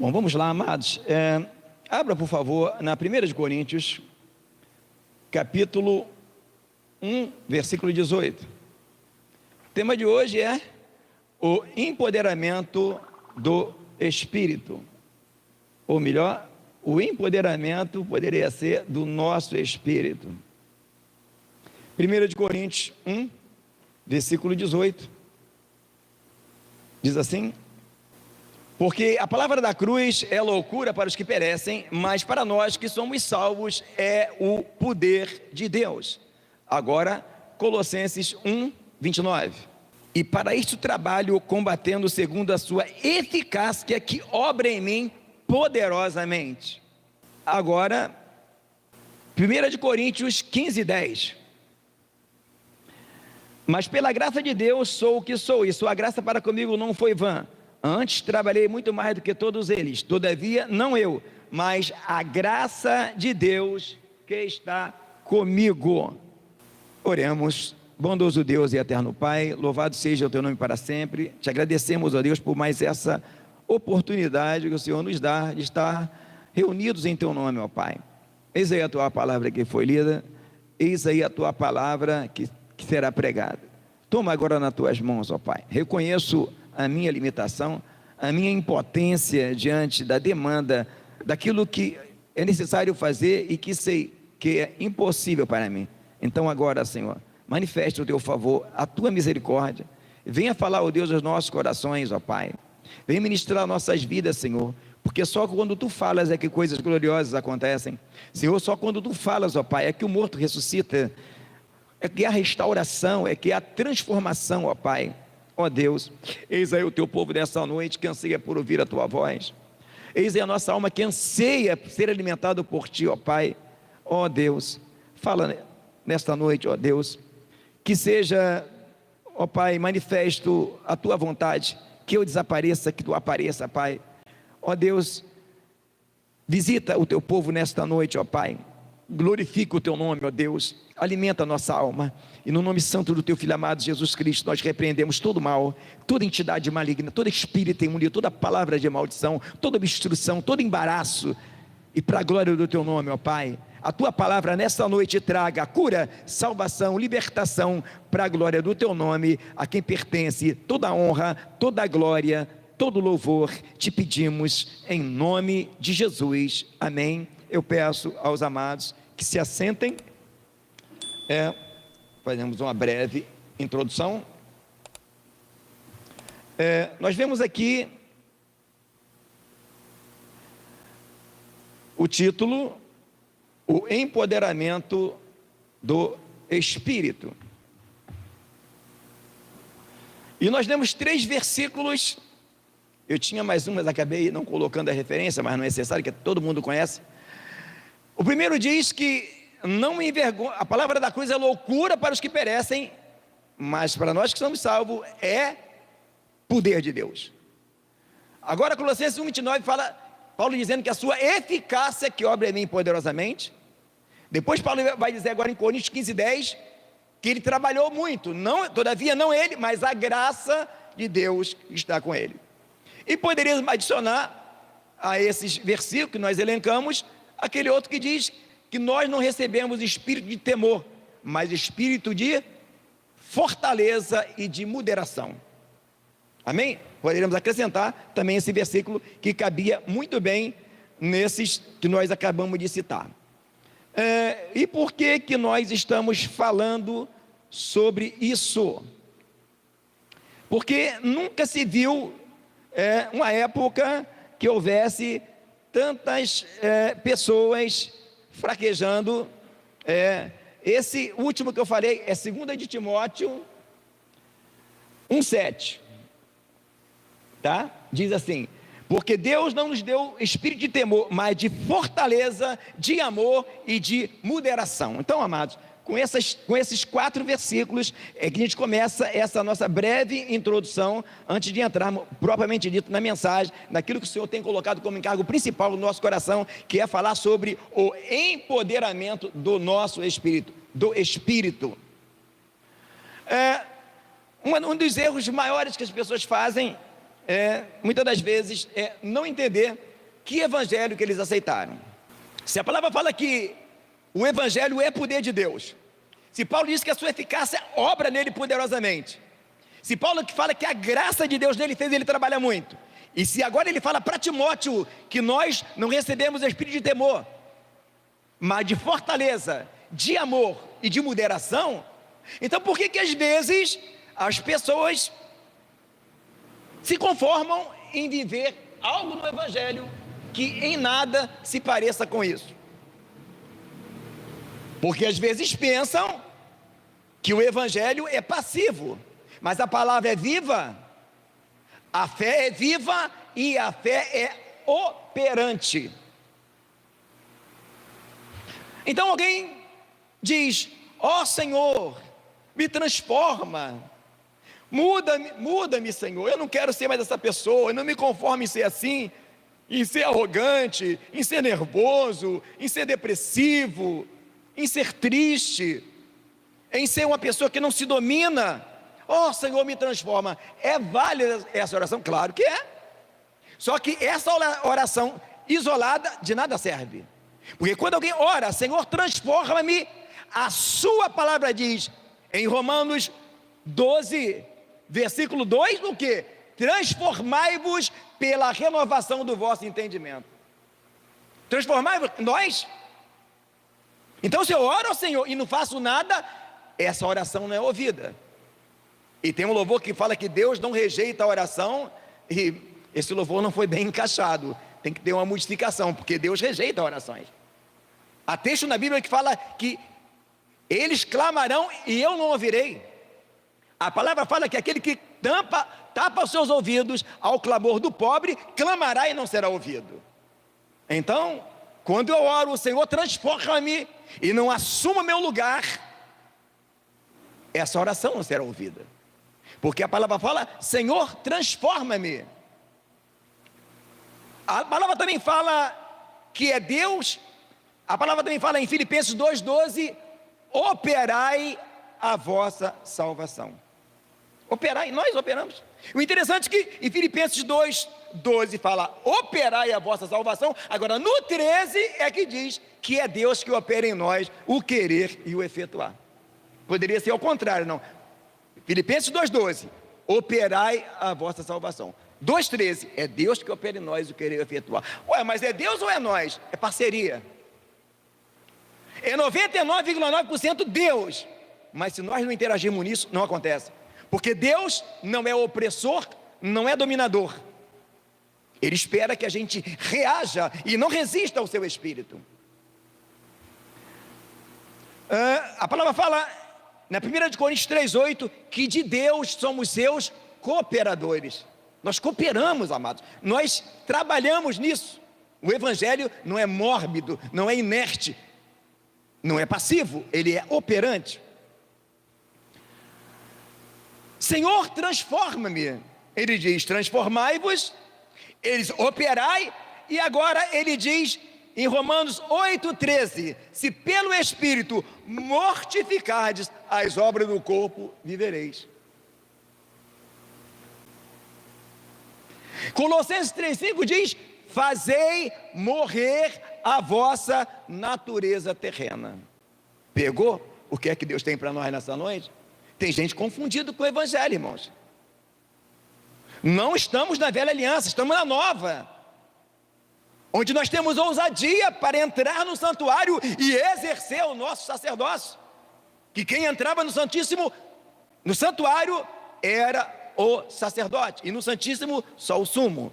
Bom, vamos lá, amados. Abra, por favor, na 1 de Coríntios, capítulo 1, versículo 18. O tema de hoje é o empoderamento do Espírito. Ou melhor, o empoderamento poderia ser do nosso Espírito. 1 de Coríntios 1, versículo 18. Diz assim: porque a palavra da cruz é loucura para os que perecem, mas para nós que somos salvos é o poder de Deus. Agora, Colossenses 1, 29. E para isto trabalho combatendo segundo a sua eficácia que obra em mim poderosamente. Agora, 1 de Coríntios 15, 10. Mas pela graça de Deus sou o que sou, e sua graça para comigo não foi vã. Antes trabalhei muito mais do que todos eles, todavia não eu, mas a graça de Deus que está comigo. Oremos. Bondoso Deus e eterno Pai, louvado seja o teu nome para sempre. Te agradecemos, ó Deus, por mais essa oportunidade que o Senhor nos dá de estar reunidos em teu nome, ó Pai. Eis aí a tua palavra que foi lida, eis aí a tua palavra que será pregada. Toma agora nas tuas mãos, ó Pai. Reconheço a minha limitação, a minha impotência diante da demanda, daquilo que é necessário fazer e que sei que é impossível para mim. Então agora, Senhor, manifeste o teu favor, a tua misericórdia, venha falar, ó Deus, aos nossos corações, ó Pai, venha ministrar nossas vidas, Senhor, porque só quando tu falas é que coisas gloriosas acontecem, Senhor, só quando tu falas, ó Pai, é que o morto ressuscita, é que há restauração, é que há transformação, ó Pai. Ó Deus, eis aí o teu povo dessa noite que anseia por ouvir a tua voz, eis aí a nossa alma que anseia ser alimentado por ti, ó Pai. Ó Deus, fala nesta noite, ó Deus, que seja, ó Pai, manifesto a tua vontade, que eu desapareça, que tu apareça, Pai. Ó Deus, visita o teu povo nesta noite, ó Pai, glorifica o teu nome, ó Deus, alimenta a nossa alma, e no nome santo do teu Filho amado Jesus Cristo, nós repreendemos todo mal, toda entidade maligna, todo espírito imundo, toda palavra de maldição, toda obstrução, todo embaraço, e para a glória do teu nome, ó Pai, a tua palavra nesta noite traga cura, salvação, libertação, para a glória do teu nome, a quem pertence toda a honra, toda a glória, todo louvor, te pedimos em nome de Jesus, amém. Eu peço aos amados que se assentem, fazemos uma breve introdução. Nós vemos aqui o título, o empoderamento do Espírito. E nós temos 3 versículos, eu tinha mais um, mas acabei não colocando a referência, mas não é necessário, que todo mundo conhece. O primeiro diz que não me envergonha, a palavra da cruz é loucura para os que perecem, mas para nós que somos salvos é poder de Deus. Agora Colossenses 1:29 fala, Paulo dizendo que a sua eficácia que obra em mim poderosamente. Depois Paulo vai dizer agora em Coríntios 15:10 que ele trabalhou muito, todavia não ele, mas a graça de Deus está com ele. E poderíamos adicionar a esses versículos que nós elencamos aquele outro que diz que nós não recebemos espírito de temor, mas espírito de fortaleza e de moderação. Amém? Poderíamos acrescentar também esse versículo que cabia muito bem nesses que nós acabamos de citar. E por que nós estamos falando sobre isso? Porque nunca se viu uma época que houvesse tantas pessoas fraquejando. Esse último que eu falei é 2 de Timóteo 1:7, tá? Diz assim: porque Deus não nos deu espírito de temor, mas de fortaleza, de amor e de moderação. Então, amados, com esses 4 versículos é que a gente começa essa nossa breve introdução, antes de entrarmos propriamente dito na mensagem, naquilo que o Senhor tem colocado como encargo principal no nosso coração, que é falar sobre o empoderamento do nosso espírito, do Espírito. Um dos erros maiores que as pessoas fazem, muitas das vezes, é não entender que evangelho que eles aceitaram? Se a palavra fala que o evangelho é poder de Deus, se Paulo diz que a sua eficácia obra nele poderosamente, se Paulo que fala que a graça de Deus nele fez ele trabalhar muito, e se agora ele fala para Timóteo que nós não recebemos espírito de temor, mas de fortaleza, de amor e de moderação, então por que às vezes as pessoas se conformam em viver algo no evangelho que em nada se pareça com isso? Porque às vezes pensam que o evangelho é passivo, mas a palavra é viva, a fé é viva e a fé é operante. Então alguém diz: ó Senhor, me transforma, muda-me Senhor, eu não quero ser mais essa pessoa, eu não me conformo em ser assim, em ser arrogante, em ser nervoso, em ser depressivo, em ser triste, em ser uma pessoa que não se domina. Ó Senhor, me transforma. É válida essa oração? Claro que é. Só que essa oração isolada de nada serve. Porque quando alguém ora, Senhor, transforma-me, a sua palavra diz, em Romanos 12, versículo 2, o que? Transformai-vos pela renovação do vosso entendimento. Transformai-vos, nós. Então se eu oro ao Senhor e não faço nada, essa oração não é ouvida. E tem um louvor que fala que Deus não rejeita a oração, e esse louvor não foi bem encaixado, tem que ter uma modificação, porque Deus rejeita orações. Há texto na Bíblia que fala que eles clamarão e eu não ouvirei. A palavra fala que aquele que tapa os seus ouvidos ao clamor do pobre, clamará e não será ouvido. Então, quando eu oro, o Senhor transforma-me e não assuma meu lugar, essa oração não será ouvida. Porque a palavra fala: Senhor, transforma-me. A palavra também fala que é Deus. A palavra também fala em Filipenses 2,12: operai a vossa salvação. Operai, nós operamos. O interessante é que em Filipenses 2,12 fala: operai a vossa salvação. Agora no 13 é que diz que é Deus que opera em nós o querer e o efetuar. Poderia ser ao contrário, não. Filipenses 2,12: operai a vossa salvação. 2,13: é Deus que opera em nós o querer e o efetuar. Ué, mas é Deus ou é nós? É parceria. É 99,9% Deus. Mas se nós não interagirmos nisso, não acontece. Porque Deus não é opressor, não é dominador. Ele espera que a gente reaja e não resista ao seu espírito. A palavra fala na 1 de Coríntios 3,8 que de Deus somos seus cooperadores. Nós cooperamos, amados. Nós trabalhamos nisso. O evangelho não é mórbido, não é inerte, não é passivo, ele é operante. Senhor, transforma-me. Ele diz: transformai-vos. Eles operai. E agora ele diz em Romanos 8,13: se pelo Espírito mortificardes as obras do corpo, vivereis. Colossenses 3,5 diz: fazei morrer a vossa natureza terrena. Pegou o que é que Deus tem para nós nessa noite? Tem gente confundida com o evangelho, irmãos. Não estamos na velha aliança, estamos na nova, onde nós temos ousadia para entrar no santuário e exercer o nosso sacerdócio. Que quem entrava no Santíssimo, no santuário, era o sacerdote, e no Santíssimo só o sumo.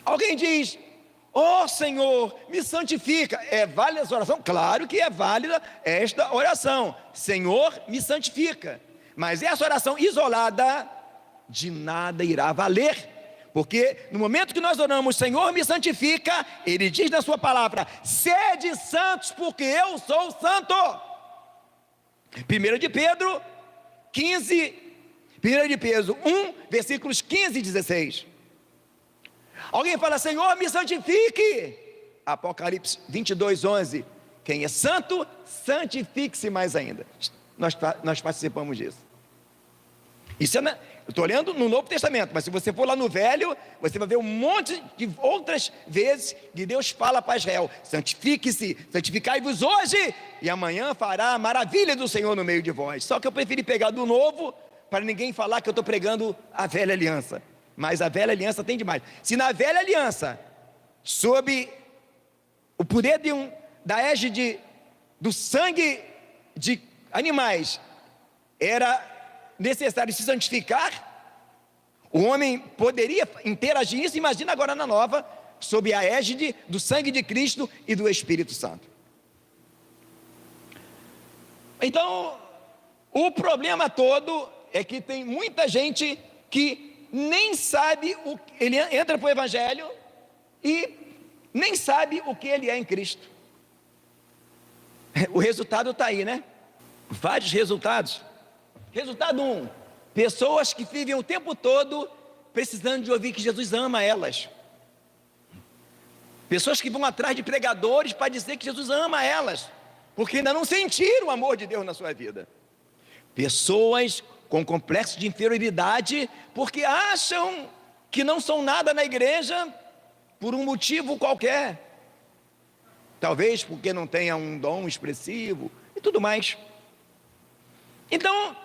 Alguém diz: ó Senhor, me santifica. É válida essa oração? Claro que é válida esta oração: Senhor, me santifica. Mas essa oração isolada de nada irá valer, porque no momento que nós oramos, Senhor, me santifica, Ele diz na sua palavra: sede santos, porque eu sou santo. 1 de Pedro 15, 1 de Pedro 1, versículos 15 e 16. Alguém fala: Senhor, me santifique. Apocalipse 22:11. Quem é santo, santifique-se mais ainda. Nós participamos disso. Isso Eu estou lendo no Novo Testamento, mas se você for lá no Velho, você vai ver um monte de outras vezes que Deus fala para Israel: santifique-se, santificai-vos hoje, e amanhã fará a maravilha do Senhor no meio de vós. Só que eu preferi pegar do Novo, para ninguém falar que eu estou pregando a velha aliança. Mas a velha aliança tem demais. Se na velha aliança, sob o poder da égide do sangue de animais, era necessário se santificar, o homem poderia interagir isso. Imagina agora na nova, sob a égide do sangue de Cristo e do Espírito Santo. Então, o problema todo é que tem muita gente que nem sabe, ele entra para o Evangelho e nem sabe o que ele é em Cristo. O resultado está aí, né? Vários resultados. Resultado 1, pessoas que vivem o tempo todo precisando de ouvir que Jesus ama elas. Pessoas que vão atrás de pregadores para dizer que Jesus ama elas, porque ainda não sentiram o amor de Deus na sua vida. Pessoas com complexo de inferioridade, porque acham que não são nada na igreja por um motivo qualquer. Talvez porque não tenha um dom expressivo e tudo mais. Então,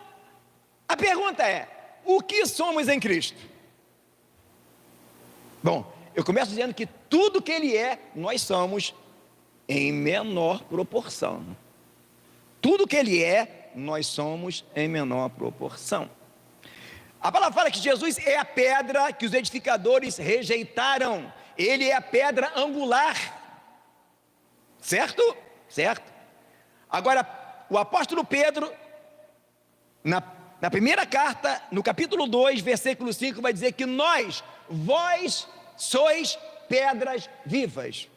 a pergunta é: o que somos em Cristo? Bom, eu começo dizendo que tudo que Ele é, nós somos em menor proporção. Tudo que Ele é, nós somos em menor proporção. A palavra fala que Jesus é a pedra que os edificadores rejeitaram. Ele é a pedra angular. Certo? Certo. Agora, o apóstolo Pedro, na primeira carta, no capítulo 2, versículo 5, vai dizer que vós sois pedras vivas.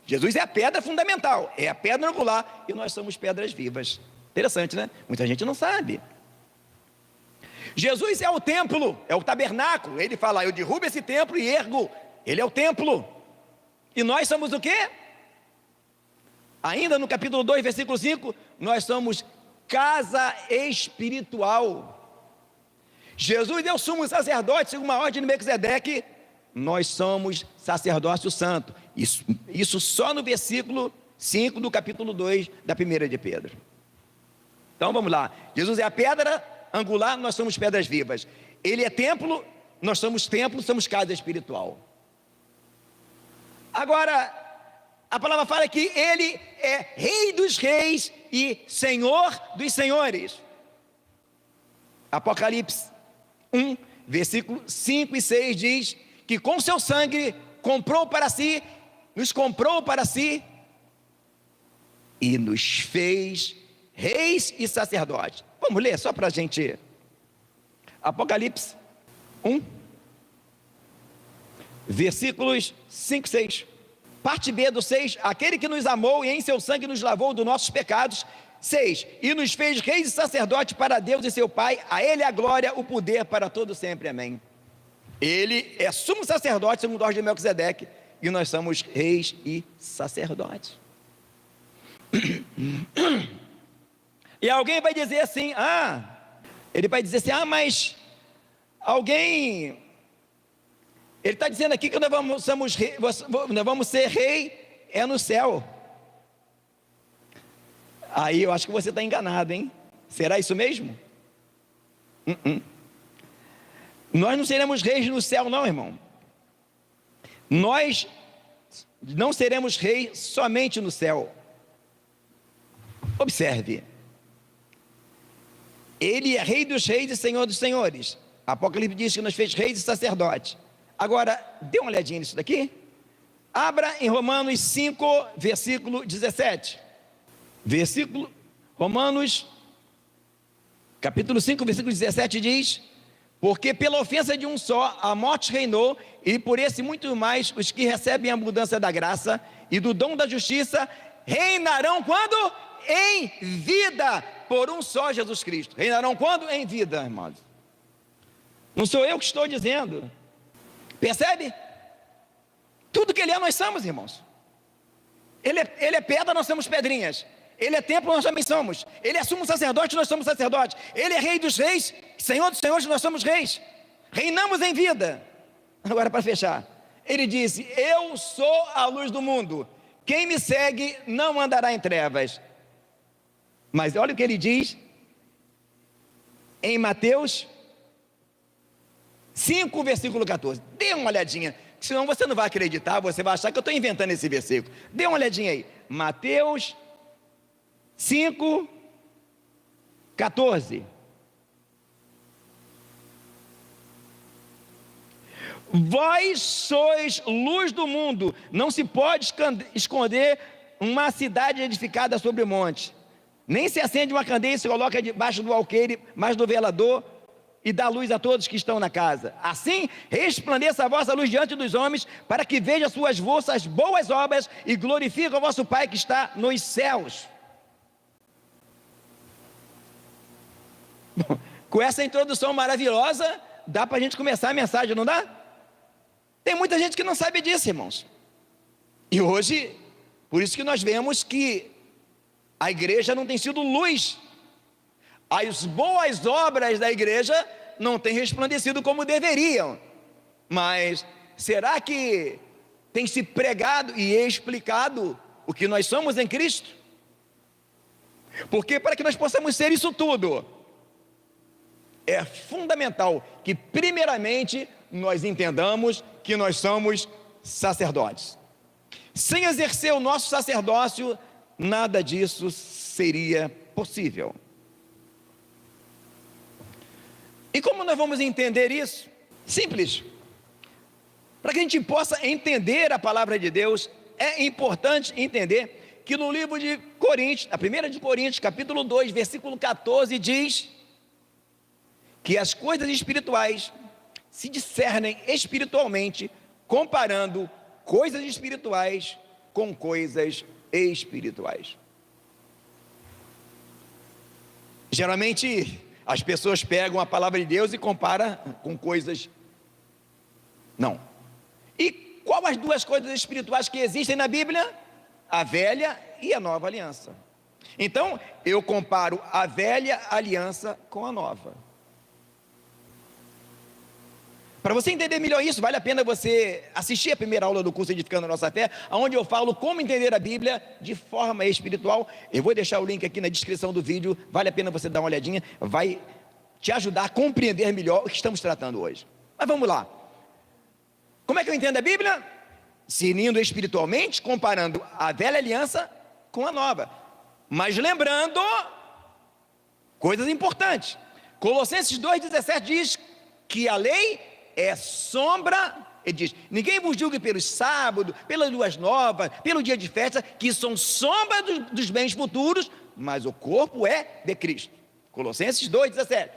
Jesus é a pedra fundamental, é a pedra angular, e nós somos pedras vivas. Interessante, né? Muita gente não sabe. Jesus é o templo, é o tabernáculo. Ele fala: eu derrubo esse templo e ergo. Ele é o templo. E nós somos o quê? Ainda no capítulo 2, versículo 5, nós somos casa espiritual. Jesus é o sumo sacerdote, segundo a ordem de Melquisedeque. Nós somos sacerdócio santo. Isso só no versículo 5 do capítulo 2 da primeira de Pedro. Então vamos lá. Jesus é a pedra angular, nós somos pedras vivas. Ele é templo, nós somos templo, somos casa espiritual. Agora, a palavra fala que Ele é Rei dos reis e Senhor dos senhores. Apocalipse 1, versículo 5 e 6 diz que com seu sangue nos comprou para si e nos fez reis e sacerdotes. Vamos ler só para a gente. Apocalipse 1, versículos 5 e 6. Parte B do 6, aquele que nos amou e em seu sangue nos lavou dos nossos pecados. 6, e nos fez reis e sacerdotes para Deus e seu Pai, a Ele a glória, o poder para todo sempre, amém. Ele é sumo sacerdote, segundo a ordem de Melquisedeque, e nós somos reis e sacerdotes. E alguém vai dizer assim, mas alguém... Ele está dizendo aqui que nós vamos ser rei no céu. Aí eu acho que você está enganado, hein? Será isso mesmo? Nós não seremos reis no céu não, irmão. Nós não seremos reis somente no céu. Observe. Ele é Rei dos reis e Senhor dos senhores. Apocalipse diz que nos fez reis e sacerdotes. Agora, dê uma olhadinha nisso daqui. Abra em Romanos 5, versículo 17. Romanos, capítulo 5, versículo 17 diz: porque pela ofensa de um só, a morte reinou, e por esse muito mais, os que recebem a mudança da graça e do dom da justiça, reinarão quando? Em vida, por um só Jesus Cristo. Reinarão quando? Em vida, irmãos. Não sou eu que estou dizendo. Percebe? Tudo que Ele é, nós somos, irmãos. Ele é pedra, nós somos pedrinhas. Ele é templo, nós também somos. Ele é sumo sacerdote, nós somos sacerdotes. Ele é rei dos reis, senhor dos senhores, nós somos reis. Reinamos em vida. Agora, para fechar, ele disse: eu sou a luz do mundo. Quem me segue não andará em trevas. Mas olha o que ele diz em Mateus 5, versículo 14. Dê uma olhadinha, senão você não vai acreditar, você vai achar que eu estou inventando esse versículo. Dê uma olhadinha aí. Mateus 5, 14. Vós sois luz do mundo. Não se pode esconder uma cidade edificada sobre o monte. Nem se acende uma candeia e se coloca debaixo do alqueire, mas do velador, e dá luz a todos que estão na casa. Assim resplandeça a vossa luz diante dos homens, para que vejam as suas vossas boas obras e glorifiquem o vosso Pai que está nos céus. Bom, com essa introdução maravilhosa, dá para a gente começar a mensagem, não dá? Tem muita gente que não sabe disso, irmãos. E hoje, por isso que nós vemos que a igreja não tem sido luz. As boas obras da igreja não têm resplandecido como deveriam. Mas será que tem se pregado e explicado o que nós somos em Cristo? Porque para que nós possamos ser isso tudo, é fundamental que primeiramente nós entendamos que nós somos sacerdotes. Sem exercer o nosso sacerdócio, nada disso seria possível. E como nós vamos entender isso? Simples. Para que a gente possa entender a palavra de Deus, é importante entender que no livro de Coríntios, a 1 de Coríntios, capítulo 2, versículo 14, diz que as coisas espirituais se discernem espiritualmente, comparando coisas espirituais com coisas espirituais. Geralmente as pessoas pegam a palavra de Deus e comparam com coisas. Não. E qual as duas coisas espirituais que existem na Bíblia? A velha e a nova aliança. Então eu comparo a velha aliança com a nova. Para você entender melhor isso, vale a pena você assistir a primeira aula do curso Edificando a Nossa Fé, onde eu falo como entender a Bíblia de forma espiritual. Eu vou deixar o link aqui na descrição do vídeo, vale a pena você dar uma olhadinha, vai te ajudar a compreender melhor o que estamos tratando hoje. Mas vamos lá. Como é que eu entendo a Bíblia? Seguindo espiritualmente, comparando a velha aliança com a nova. Mas lembrando coisas importantes. Colossenses 2,17 diz que a lei é sombra, ele diz: ninguém vos julgue pelos sábados, pelas luas novas, pelo dia de festa, que são sombra dos bens futuros, mas o corpo é de Cristo. Colossenses 2,17.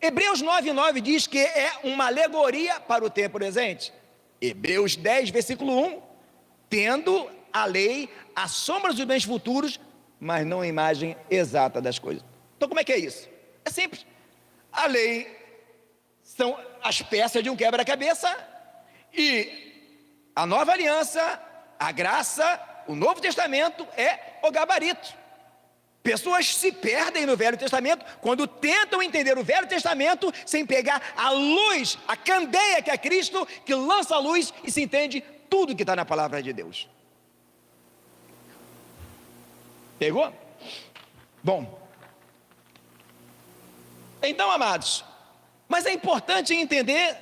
Hebreus 9,9 diz que é uma alegoria para o tempo presente. Hebreus 10, versículo 1, tendo a lei a sombra dos bens futuros, mas não a imagem exata das coisas. Então como é que é isso? É simples. A lei são as peças de um quebra-cabeça, e a nova aliança, a graça, o Novo Testamento é o gabarito. Pessoas se perdem no Velho Testamento quando tentam entender o Velho Testamento sem pegar a luz, a candeia que é Cristo, que lança a luz e se entende tudo que está na palavra de Deus. Pegou? Bom, então, amados, mas é importante entender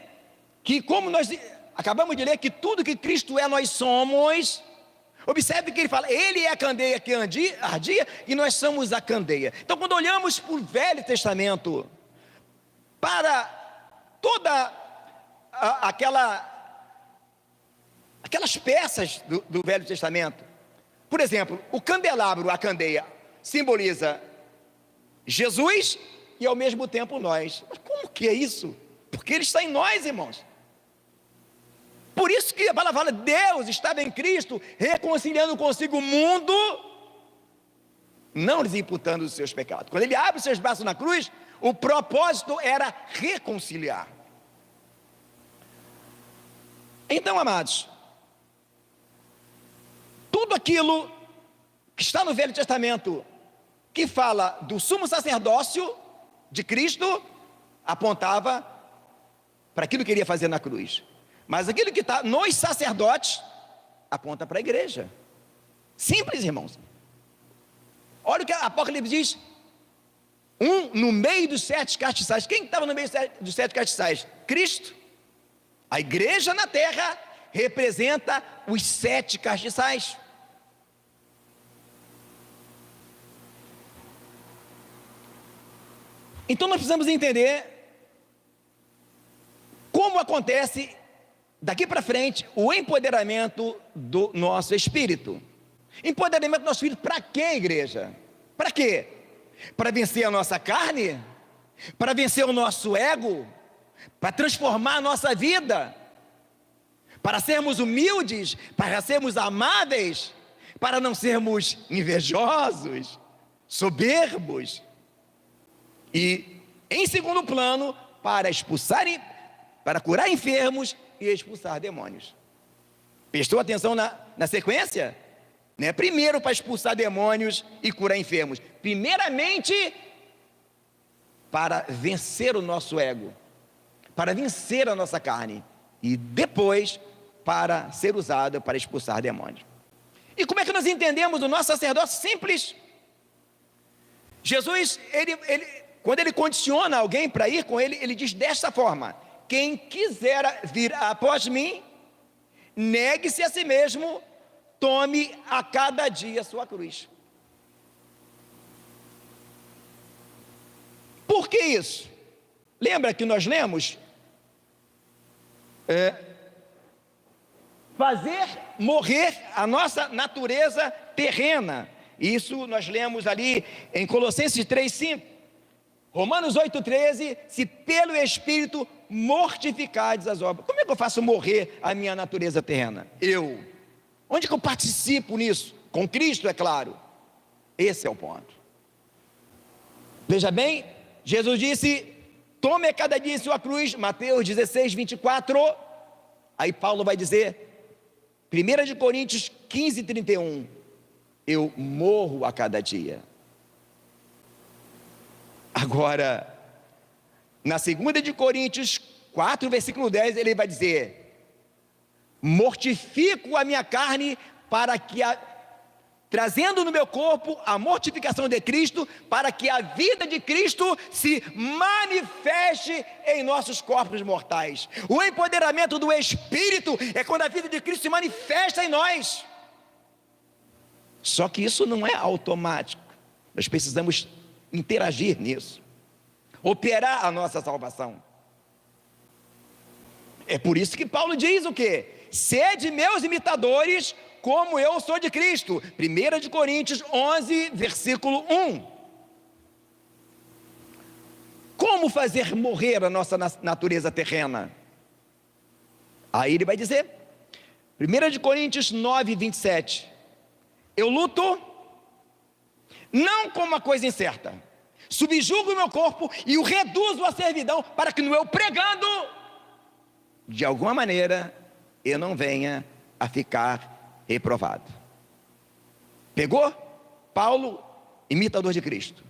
que, como nós acabamos de ler, que tudo que Cristo é, nós somos. Observe que ele fala, ele é a candeia que ardia e nós somos a candeia. Então, quando olhamos para o Velho Testamento, para toda aquelas peças do Velho Testamento, por exemplo, o candelabro, a candeia, simboliza Jesus e ao mesmo tempo nós. Mas como que é isso? Porque ele está em nós, irmãos. Por isso que a palavra fala, Deus estava em Cristo, reconciliando consigo o mundo, não lhes imputando os seus pecados. Quando ele abre os seus braços na cruz, o propósito era reconciliar. Então, amados, tudo aquilo que está no Velho Testamento, que fala do sumo sacerdócio de Cristo, apontava para aquilo que ele ia fazer na cruz. Mas aquilo que está nos sacerdotes, aponta para a igreja. Simples, irmãos. Olha o que a Apocalipse diz. No meio dos 7 castiçais. Quem estava no meio dos 7 castiçais? Cristo. A igreja na terra representa os 7 castiçais. Então nós precisamos entender como acontece daqui para frente o empoderamento do nosso espírito. Empoderamento do nosso espírito para quê, igreja? Para quê? Para vencer a nossa carne? Para vencer o nosso ego? Para transformar a nossa vida? Para sermos humildes? Para sermos amáveis? Para não sermos invejosos, soberbos? E, em segundo plano, para curar enfermos e expulsar demônios. Prestou atenção na sequência? Né? Primeiro para expulsar demônios e curar enfermos. Primeiramente, para vencer o nosso ego, para vencer a nossa carne. E depois, para ser usado para expulsar demônios. E como é que nós entendemos o nosso sacerdócio? Simples. Jesus, quando ele condiciona alguém para ir com ele, ele diz desta forma: quem quiser vir após mim, negue-se a si mesmo, tome a cada dia a sua cruz. Por que isso? Lembra que nós lemos? Fazer morrer a nossa natureza terrena. Isso nós lemos ali em Colossenses 3:5. Romanos 8:13, se pelo Espírito mortificardes as obras. Como é que eu faço morrer a minha natureza terrena? Onde que eu participo nisso? Com Cristo, é claro. Esse é o ponto. Veja bem, Jesus disse, tome a cada dia sua cruz, Mateus 16:24. Aí Paulo vai dizer, 1 Coríntios 15:31, eu morro a cada dia. Agora, na 2 Coríntios 4, versículo 10, ele vai dizer, mortifico a minha carne para que trazendo no meu corpo a mortificação de Cristo, para que a vida de Cristo se manifeste em nossos corpos mortais. O empoderamento do Espírito é quando a vida de Cristo se manifesta em nós. Só que isso não é automático. Nós precisamos interagir nisso, operar a nossa salvação. É por isso que Paulo diz o quê? Sede meus imitadores, como eu sou de Cristo. 1 Coríntios 11, versículo 1. Como fazer morrer a nossa natureza terrena? Aí ele vai dizer, 1 Coríntios 9, 27. Eu luto, não como uma coisa incerta, subjugo o meu corpo e o reduzo à servidão, para que no eu pregando, de alguma maneira, eu não venha a ficar reprovado. Pegou? Paulo, imitador de Cristo.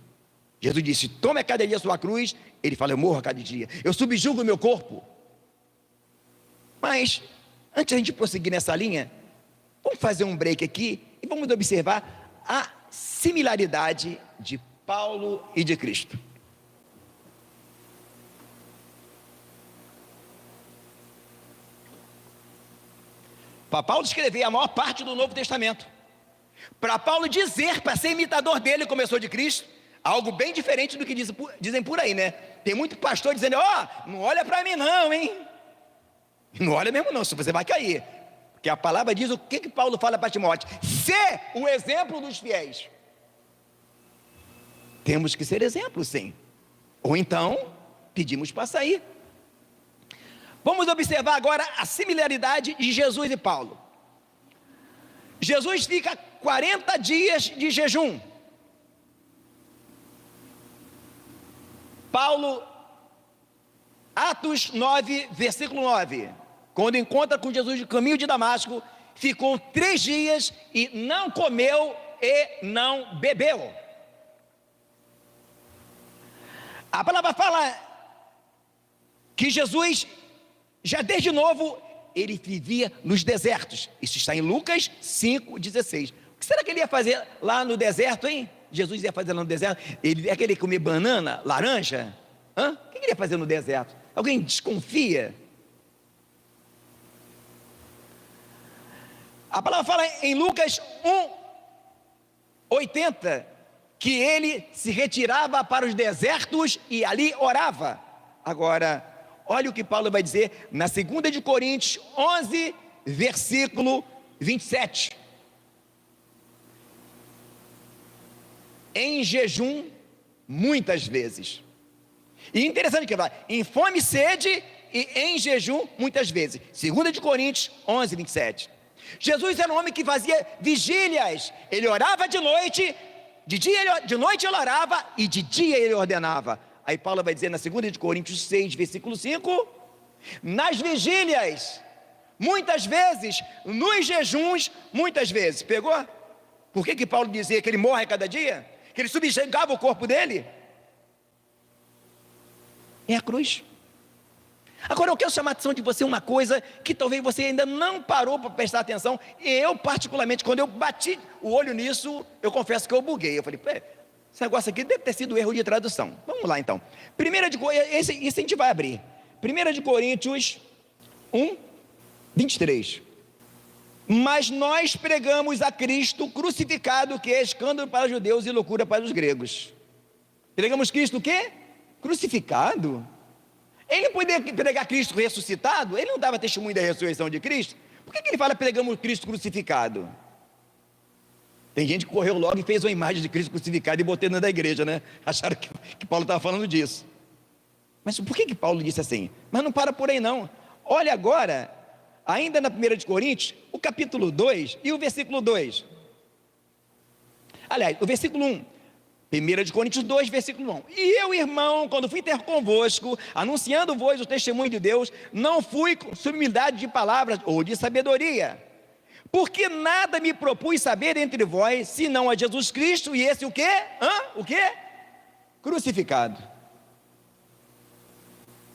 Jesus disse, tome a cada dia a sua cruz. Ele fala, eu morro a cada dia, eu subjugo o meu corpo. Mas, antes de a gente prosseguir nessa linha, vamos fazer um break aqui e vamos observar a similaridade de Paulo e de Cristo. Para Paulo escrever a maior parte do Novo Testamento, para Paulo dizer, para ser imitador dele, começou de Cristo, algo bem diferente do que dizem por aí, né? Tem muito pastor dizendo, não olha para mim não, hein? Não olha mesmo não, se você vai cair. Porque a palavra diz o que Paulo fala para Timóteo: ser o exemplo dos fiéis. Temos que ser exemplo, sim. Ou então, pedimos para sair. Vamos observar agora a similaridade de Jesus e Paulo. Jesus fica 40 dias de jejum. Paulo, Atos 9, versículo 9. Quando encontra com Jesus no caminho de Damasco, ficou 3 dias e não comeu e não bebeu. A palavra fala que Jesus, já desde novo, ele vivia nos desertos. Isso está em Lucas 5,16. O que será que ele ia fazer lá no deserto, hein? Jesus ia fazer lá no deserto? Ele ia querer comer banana, laranja? O que ele ia fazer no deserto? Alguém desconfia? A palavra fala em Lucas 1:80 que ele se retirava para os desertos e ali orava. Agora, olha o que Paulo vai dizer na 2 de Coríntios 11, versículo 27. Em jejum, muitas vezes. E interessante que ele fala, em fome e sede e em jejum, muitas vezes. 2 de Coríntios 11, 27. Jesus era um homem que fazia vigílias. Ele orava de noite, de noite ele orava e de dia ele ordenava. Aí Paulo vai dizer na 2 de Coríntios 6, versículo 5, nas vigílias, muitas vezes, nos jejuns, muitas vezes. Pegou? Por que Paulo dizia que ele morre a cada dia? Que ele subjugava o corpo dele? É a cruz. Agora eu quero chamar a atenção de você uma coisa que talvez você ainda não parou para prestar atenção. E eu particularmente, quando eu bati o olho nisso, eu confesso que eu buguei. Eu falei, esse negócio aqui deve ter sido erro de tradução. Vamos lá então. Isso a gente vai abrir. 1 de Coríntios 1, 23. Mas nós pregamos a Cristo crucificado, que é escândalo para os judeus e loucura para os gregos. Pregamos Cristo o quê? Crucificado. Ele não podia pregar Cristo ressuscitado? Ele não dava testemunho da ressurreição de Cristo? Por que ele fala pregamos Cristo crucificado? Tem gente que correu logo e fez uma imagem de Cristo crucificado e botou dentro da igreja, né? Acharam que Paulo estava falando disso. Mas por que Paulo disse assim? Mas não para por aí não. Olha agora, ainda na 1 de Coríntios, o capítulo 2 e o versículo 2. Aliás, o versículo 1. 1 de Coríntios 2, versículo 1. E eu, irmão, quando fui ter convosco, anunciando-vos o testemunho de Deus, não fui com sublimidade de palavras ou de sabedoria, porque nada me propus saber entre vós, senão a Jesus Cristo, e esse o quê? O quê? Crucificado.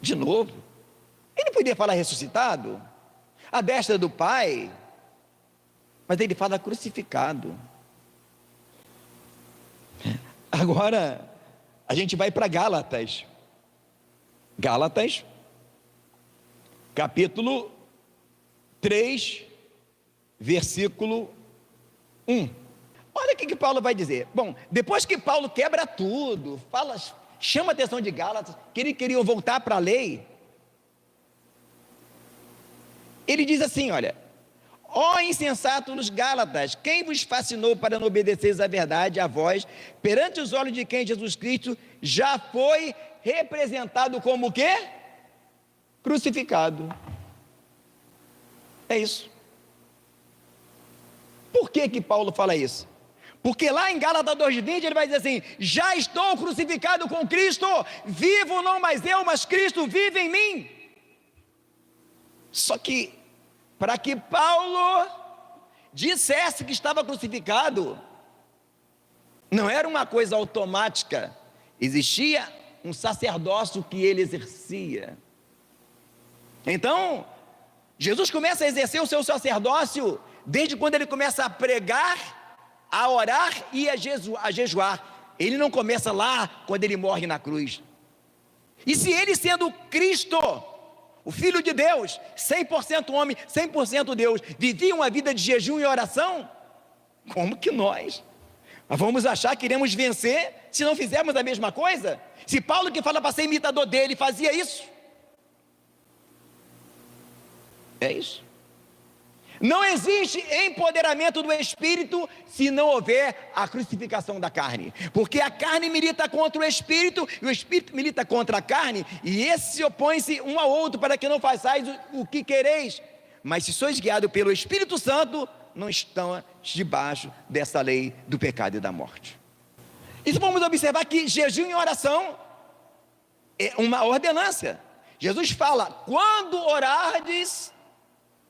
De novo. Ele podia falar ressuscitado, à destra do Pai, mas ele fala crucificado. Agora, a gente vai para Gálatas. Gálatas, capítulo 3, versículo 1. Olha o que Paulo vai dizer. Bom, depois que Paulo quebra tudo, chama a atenção de Gálatas, que eles queriam voltar para a lei. Ele diz assim, olha: ó insensatos Gálatas, quem vos fascinou para não obedeceres à verdade, a vós, perante os olhos de quem Jesus Cristo já foi representado como o quê? Crucificado. É isso. Por que Paulo fala isso? Porque lá em Gálatas 2:20 ele vai dizer assim: já estou crucificado com Cristo, vivo não mais eu, mas Cristo vive em mim. Só que, para que Paulo dissesse que estava crucificado, não era uma coisa automática, existia um sacerdócio que ele exercia. Então, Jesus começa a exercer o seu sacerdócio desde quando ele começa a pregar, a orar e a jejuar. Ele não começa lá quando ele morre na cruz. E se ele, sendo Cristo, o Filho de Deus, 100% homem, 100% Deus, vivia uma vida de jejum e oração, como que nós vamos achar que iremos vencer se não fizermos a mesma coisa? Se Paulo, que fala para ser imitador dele, fazia isso? É isso. Não existe empoderamento do Espírito se não houver a crucificação da carne, porque a carne milita contra o Espírito e o Espírito milita contra a carne, e esses se opõem-se um ao outro para que não façais o que quereis. Mas se sois guiados pelo Espírito Santo, não estão debaixo dessa lei do pecado e da morte. Isso vamos observar que jejum e oração é uma ordenança. Jesus fala: quando orardes,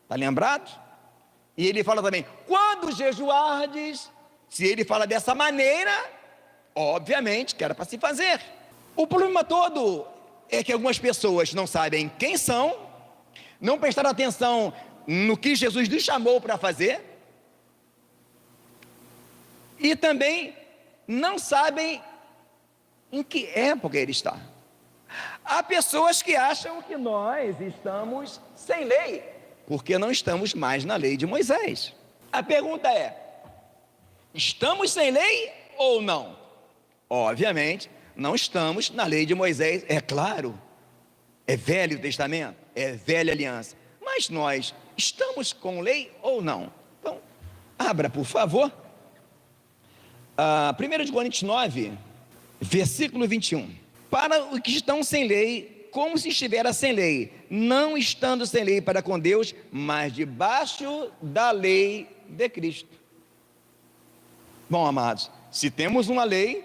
está lembrado? E ele fala também: quando jejuardes, Se ele fala dessa maneira, obviamente que era para se fazer. O problema todo é que algumas pessoas não sabem quem são, não prestaram atenção no que Jesus lhes chamou para fazer, e também não sabem em que época ele está. Há pessoas que acham que nós estamos sem lei, porque não estamos mais na lei de Moisés. A pergunta é: estamos sem lei ou não? Obviamente, não estamos na lei de Moisés, é claro. É Velho Testamento, é Velha Aliança. Mas nós estamos com lei ou não? Então, abra, por favor. 1 Coríntios 9, versículo 21. Para os que estão sem lei, como se estivera sem lei, não estando sem lei para com Deus, mas debaixo da lei de Cristo. Bom, amados, se temos uma lei,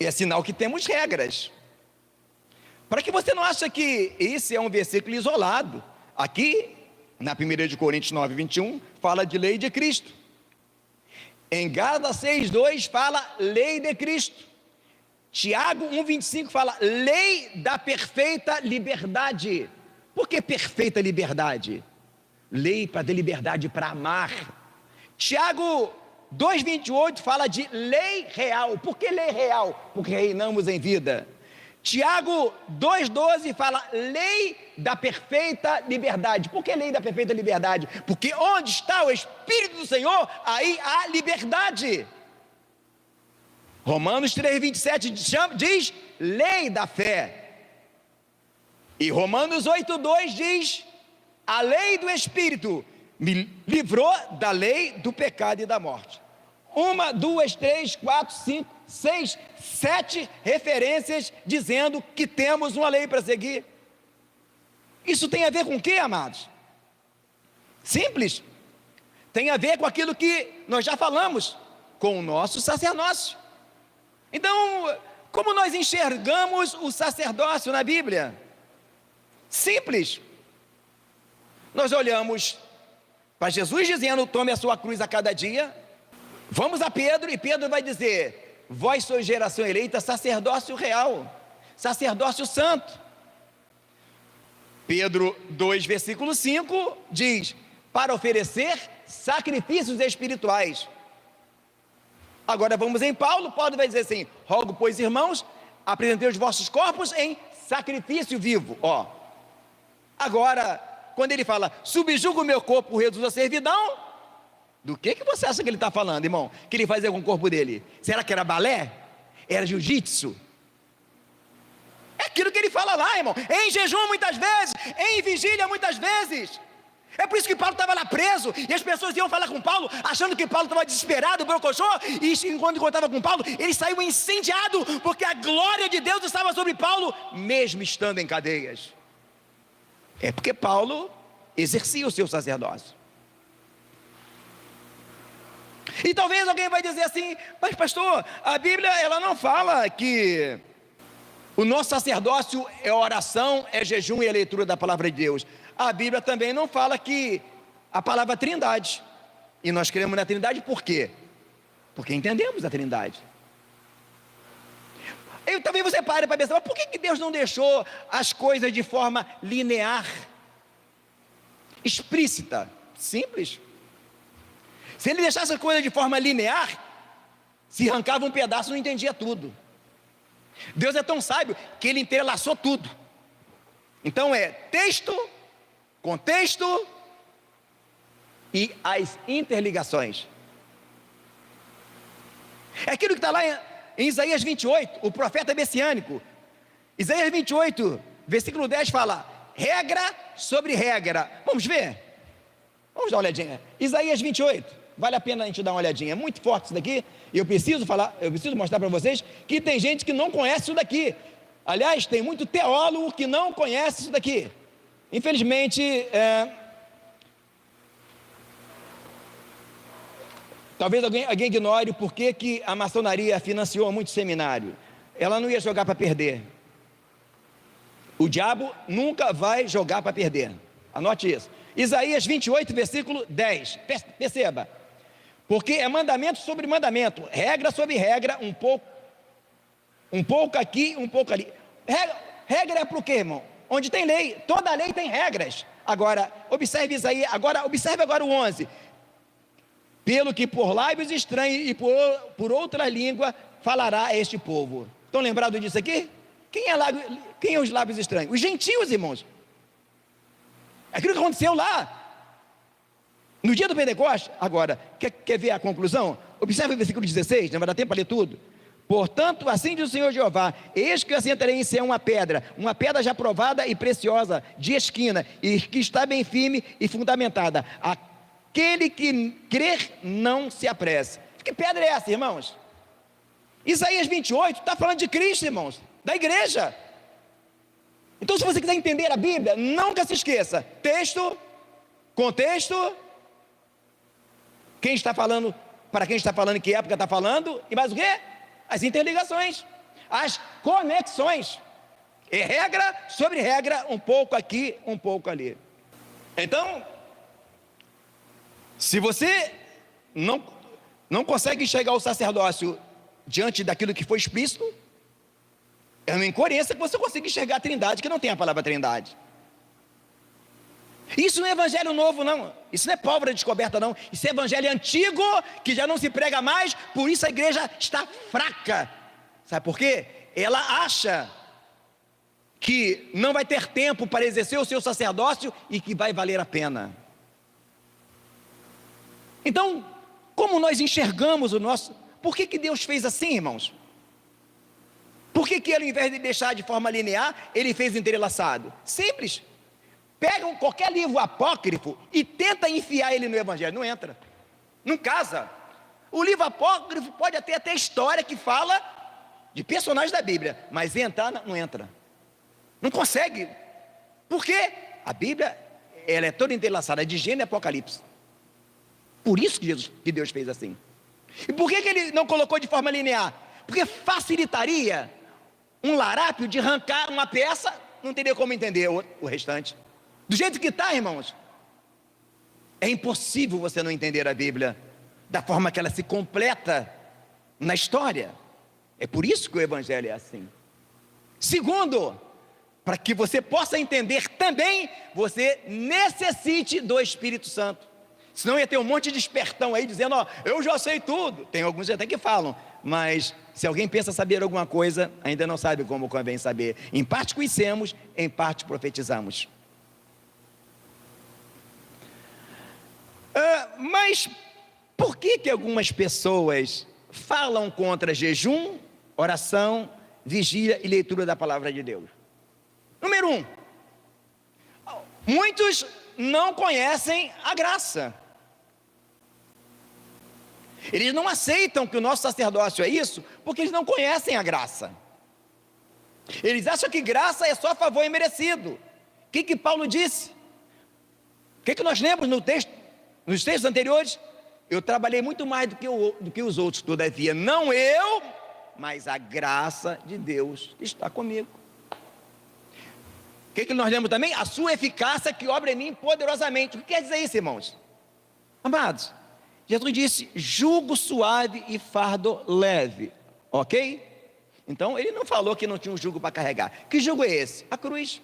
é sinal que temos regras. Para que você não ache que esse é um versículo isolado, aqui, na 1 Coríntios 9, 21, fala de lei de Cristo. Em Gálatas 6, 2 fala lei de Cristo. Tiago 1, 25 fala lei da perfeita liberdade. Por que perfeita liberdade? Lei para ter liberdade para amar. Tiago 2,28 fala de lei real. Por que lei real? Porque reinamos em vida. Tiago 2,12 fala lei da perfeita liberdade. Por que lei da perfeita liberdade? Porque onde está o Espírito do Senhor, aí há liberdade. Romanos 3,27 diz lei da fé. E Romanos 8,2 diz a lei do Espírito me livrou da lei do pecado e da morte. 1, 2, 3, 4, 5, 6, 7 referências dizendo que temos uma lei para seguir. Isso tem a ver com o que, amados? Simples. Tem a ver com aquilo que nós já falamos, com o nosso sacerdócio. Então, como nós enxergamos o sacerdócio na Bíblia? Simples. Nós olhamos para Jesus dizendo: tome a sua cruz a cada dia. Vamos a Pedro, e Pedro vai dizer: vós sois geração eleita, sacerdócio real, sacerdócio santo. Pedro 2, versículo 5 diz: para oferecer sacrifícios espirituais. Agora vamos em Paulo. Paulo vai dizer assim: rogo, pois, irmãos, apresentei os vossos corpos em sacrifício vivo. Agora, quando ele fala subjuga o meu corpo, reduz a servidão, do que você acha que ele está falando, irmão? Que ele fazia com o corpo dele? Será que era balé? Era jiu-jitsu? É aquilo que ele fala lá, irmão. Em jejum muitas vezes, em vigília muitas vezes. É por isso que Paulo estava lá preso, e as pessoas iam falar com Paulo, achando que Paulo estava desesperado, brocochô, e quando encontrava com Paulo, ele saiu incendiado, porque a glória de Deus estava sobre Paulo, mesmo estando em cadeias. É porque Paulo exercia o seu sacerdócio. E talvez alguém vai dizer assim: mas pastor, a Bíblia ela não fala que o nosso sacerdócio é oração, é jejum e é leitura da palavra de Deus. A Bíblia também não fala que a palavra trindade, e nós cremos na trindade por quê? Porque entendemos a trindade. E talvez você pare para pensar: mas por que Deus não deixou as coisas de forma linear, explícita? Simples. Se ele deixasse a coisa de forma linear, se arrancava um pedaço, não entendia tudo. Deus é tão sábio que ele entrelaçou tudo. Então é texto, contexto e as interligações. É aquilo que está lá em Isaías 28, o profeta messiânico. Isaías 28, versículo 10 fala: regra sobre regra. Vamos ver? Vamos dar uma olhadinha. Isaías 28. Vale a pena a gente dar uma olhadinha, é muito forte isso daqui, e eu preciso mostrar para vocês que tem gente que não conhece isso daqui. Aliás, tem muito teólogo que não conhece isso daqui. Infelizmente, talvez alguém ignore o porquê que a maçonaria financiou muito seminário. Ela não ia jogar para perder. O diabo nunca vai jogar para perder. Anote isso. Isaías 28, versículo 10. Perceba, porque é mandamento sobre mandamento, regra sobre regra, um pouco aqui, um pouco ali. Regra é para o quê, irmão? Onde tem lei, toda lei tem regras. Agora, observe Isaías, observe agora o 11. Pelo que por lábios estranhos e por outra língua falará este povo. Estão lembrados disso aqui? Quem é os lábios estranhos? Os gentios, irmãos. Aquilo que aconteceu lá no dia do Pentecostes. Agora, quer ver a conclusão? Observe o versículo 16, não vai dar tempo para ler tudo. Portanto, assim diz o Senhor Jeová: eis que eu assentarei em Sião uma pedra já provada e preciosa, de esquina, e que está bem firme e fundamentada. Aquele que crer não se apresse. Que pedra é essa, irmãos? Isaías 28 está falando de Cristo, irmãos, da igreja. Então, se você quiser entender a Bíblia, nunca se esqueça: texto, contexto, quem está falando, para quem está falando, em que época está falando, e mais o quê? As interligações, as conexões. É regra sobre regra, um pouco aqui, um pouco ali. Então, se você não consegue enxergar o sacerdócio diante daquilo que foi explícito, é uma incoerência que você consiga enxergar a trindade, que não tem a palavra trindade. Isso não é evangelho novo, não. Isso não é pólvora descoberta, não. Isso é evangelho antigo, que já não se prega mais. Por isso a igreja está fraca. Sabe por quê? Ela acha que não vai ter tempo para exercer o seu sacerdócio e que vai valer a pena. Então, como nós enxergamos o nosso... Por que Deus fez assim, irmãos? Por que ele, ao invés de deixar de forma linear, ele fez entrelaçado? Simples. Pega qualquer livro apócrifo e tenta enfiar ele no evangelho, não entra, não casa. O livro apócrifo pode até história que fala de personagens da Bíblia, mas entrar não entra, não consegue. Por quê? A Bíblia, ela é toda entrelaçada, de Gênesis e Apocalipse. Por isso que Deus fez assim. E por que ele não colocou de forma linear? Porque facilitaria um larápio de arrancar uma peça, não teria como entender o restante. Do jeito que está, irmãos, é impossível você não entender a Bíblia da forma que ela se completa na história. É por isso que o Evangelho é assim. Segundo, para que você possa entender também, você necessite do Espírito Santo. Senão ia ter um monte de espertão aí dizendo: ó, eu já sei tudo. Tem alguns até que falam, mas se alguém pensa saber alguma coisa, ainda não sabe como convém saber. Em parte conhecemos, em parte profetizamos. Mas por que algumas pessoas falam contra jejum, oração, vigília e leitura da palavra de Deus? Número 1, muitos não conhecem a graça. Eles não aceitam que o nosso sacerdócio é isso, porque eles não conhecem a graça. Eles acham que graça é só favor imerecido. O que Paulo disse? O que nós lemos no texto? Nos textos anteriores: eu trabalhei muito mais do que os outros, todavia, não eu, mas a graça de Deus está comigo. O que nós lemos também? A sua eficácia que obra em mim poderosamente. O que quer dizer isso, irmãos? Amados, Jesus disse: jugo suave e fardo leve, ok? Então ele não falou que não tinha um jugo para carregar. Que jugo é esse? A cruz.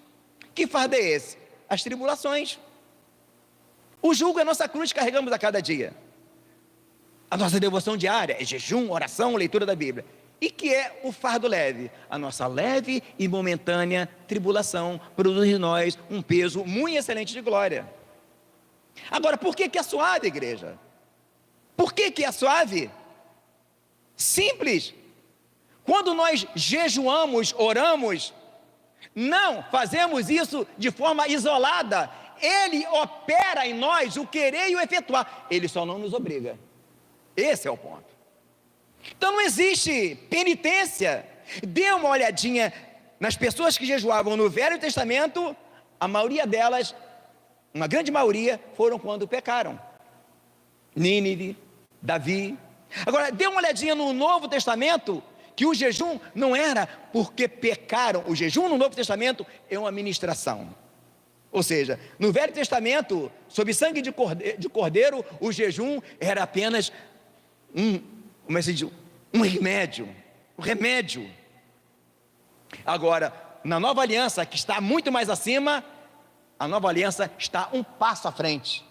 Que fardo é esse? As tribulações. O jugo é a nossa cruz que carregamos a cada dia. A nossa devoção diária é jejum, oração, leitura da Bíblia. E que é o fardo leve? A nossa leve e momentânea tribulação produz em nós um peso muito excelente de glória. Agora, por que é suave, igreja? Por que é suave? Simples. Quando nós jejuamos, oramos, não fazemos isso de forma isolada. Ele opera em nós o querer e o efetuar. Ele só não nos obriga. Esse é o ponto. Então não existe penitência. Dê uma olhadinha nas pessoas que jejuavam no Velho Testamento. A maioria delas, uma grande maioria, foram quando pecaram. Nínive, Davi. Agora dê uma olhadinha no Novo Testamento, que o jejum não era porque pecaram. O jejum no Novo Testamento é uma ministração. Ou seja, no Velho Testamento, sob sangue de cordeiro, o jejum era apenas como é que se diz? Um remédio. Agora, na nova aliança, que está muito mais acima, a nova aliança está um passo à frente.